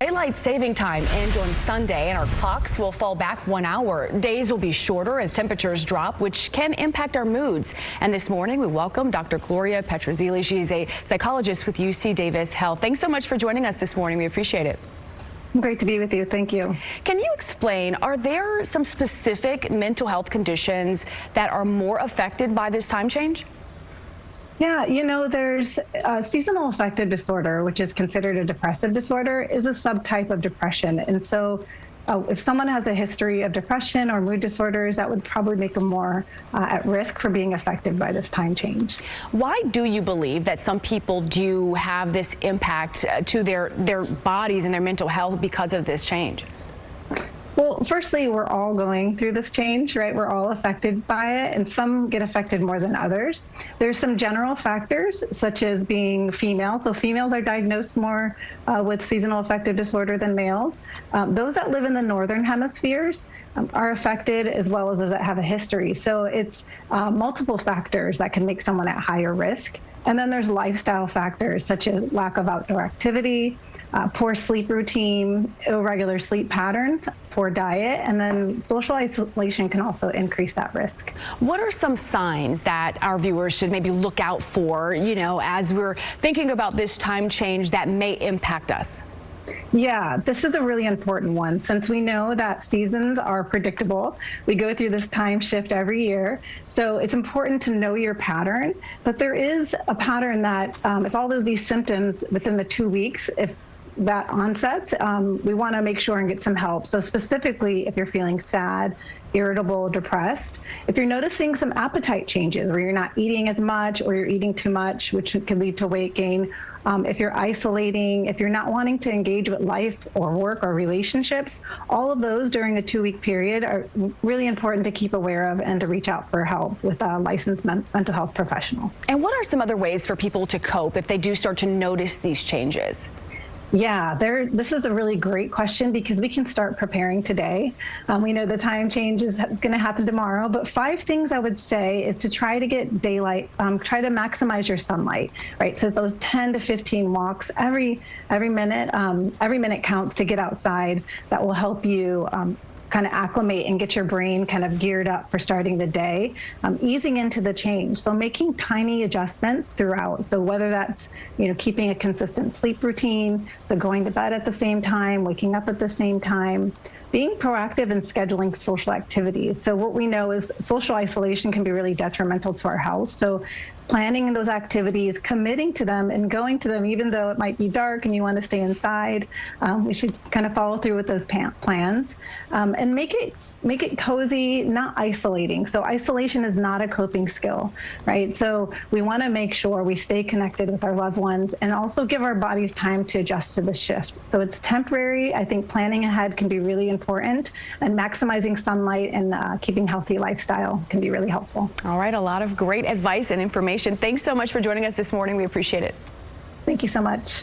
Daylight saving time ends on Sunday and our clocks will fall back 1 hour. Days will be shorter as temperatures drop, which can impact our moods. And this morning we welcome Dr. Gloria Petrozelli. She's a psychologist with UC Davis Health. Thanks so much for joining us this morning. We appreciate it. Great to be with you. Thank you. Can you explain, are there some specific mental health conditions that are more affected by this time change? Yeah, there's seasonal affective disorder, which is considered a depressive disorder, is a subtype of depression. And so if someone has a history of depression or mood disorders, that would probably make them more at risk for being affected by this time change. Why do you believe that some people do have this impact to their bodies and their mental health because of this change? Well, firstly, we're all going through this change, right? We're all affected by it, and some get affected more than others. There's some general factors, such as being female. So females are diagnosed more with seasonal affective disorder than males. Those that live in the northern hemispheres are affected, as well as those that have a history. So it's multiple factors that can make someone at higher risk. And then there's lifestyle factors, such as lack of outdoor activity, poor sleep routine, irregular sleep patterns, poor diet, and then social isolation can also increase that risk. What are some signs that our viewers should maybe look out for, as we're thinking about this time change that may impact us? Yeah, this is a really important one. Since we know that seasons are predictable, we go through this time shift every year. So it's important to know your pattern. But there is a pattern that if all of these symptoms within the 2 weeks, if that onsets, we want to make sure and get some help. So specifically, if you're feeling sad, irritable, depressed, if you're noticing some appetite changes where you're not eating as much or you're eating too much, which can lead to weight gain, if you're isolating, if you're not wanting to engage with life or work or relationships, all of those during a 2-week period are really important to keep aware of and to reach out for help with a licensed mental health professional. And what are some other ways for people to cope if they do start to notice these changes? Yeah, this is a really great question because we can start preparing today. We know the time change is going to happen tomorrow, but 5 things I would say is to try to get daylight, try to maximize your sunlight, right? So those 10 to 15 walks every minute counts to get outside. That will help you kind of acclimate and get your brain kind of geared up for starting the day, easing into the change. So making tiny adjustments throughout. So whether that's, keeping a consistent sleep routine, so going to bed at the same time, waking up at the same time, being proactive in scheduling social activities. So what we know is social isolation can be really detrimental to our health. So planning those activities, committing to them and going to them, even though it might be dark and you want to stay inside, we should kind of follow through with those plans and make it cozy, not isolating. So isolation is not a coping skill, right? So we want to make sure we stay connected with our loved ones and also give our bodies time to adjust to the shift. So it's temporary. I think planning ahead can be really important, and maximizing sunlight and keeping healthy lifestyle can be really helpful. All right, a lot of great advice and information. Thanks so much for joining us this morning. We appreciate it. Thank you so much.